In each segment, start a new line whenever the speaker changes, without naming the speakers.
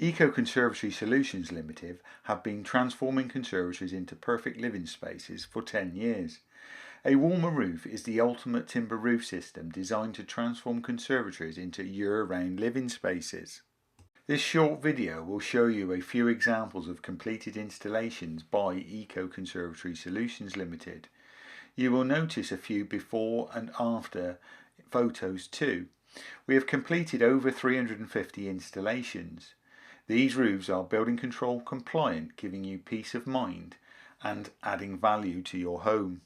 Conservatory Solutions Limited have been transforming conservatories into perfect living spaces for 10 years. A warmer roof is the ultimate timber roof system designed to transform conservatories into year-round living spaces. This short video will show you a few examples of completed installations by Conservatory Solutions Limited. You will notice a few before and after photos too. We have completed over 350 installations. These roofs are building control compliant, giving you peace of mind and adding value to your home.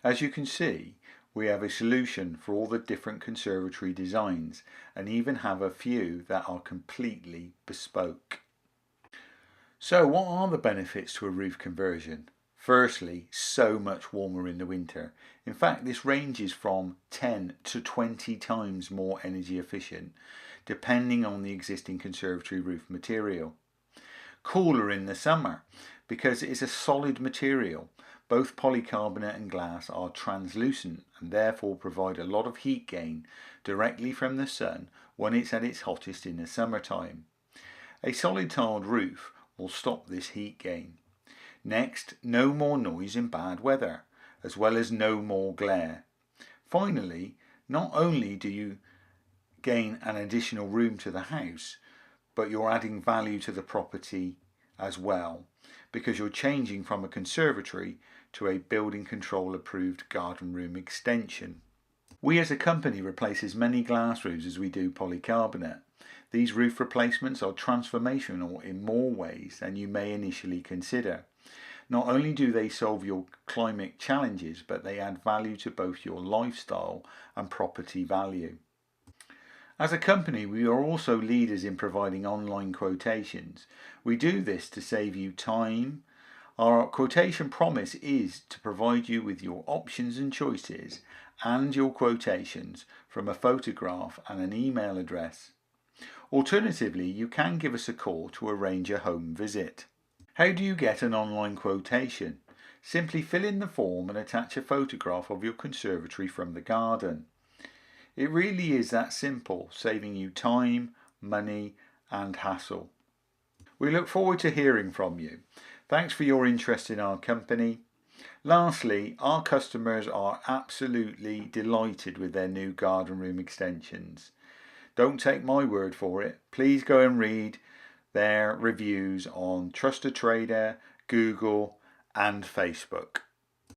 As you can see, we have a solution for all the different conservatory designs and even have a few that are completely bespoke. So what are the benefits to a roof conversion? Firstly, so much warmer in the winter. In fact, this ranges from 10 to 20 times more energy efficient, depending on the existing conservatory roof material. Cooler in the summer, because it is a solid material. Both polycarbonate and glass are translucent and therefore provide a lot of heat gain directly from the sun when it's at its hottest in the summertime. A solid tiled roof will stop this heat gain. Next, no more noise in bad weather, as well as no more glare. Finally, not only do you gain an additional room to the house, but you're adding value to the property as well, because you're changing from a conservatory to a building control approved garden room extension. We as a company replace as many glass roofs as we do polycarbonate. These roof replacements are transformational in more ways than you may initially consider. Not only do they solve your climate challenges, but they add value to both your lifestyle and property value. As a company, we are also leaders in providing online quotations. We do this to save you time. Our quotation promise is to provide you with your options and choices and your quotations from a photograph and an email address. Alternatively, you can give us a call to arrange a home visit. How do you get an online quotation? Simply fill in the form and attach a photograph of your conservatory from the garden. It really is that simple, saving you time, money and hassle. We look forward to hearing from you. Thanks for your interest in our company. Lastly, our customers are absolutely delighted with their new garden room extensions. Don't take my word for it. Please go and read their reviews on Trusted Trader, Google and Facebook.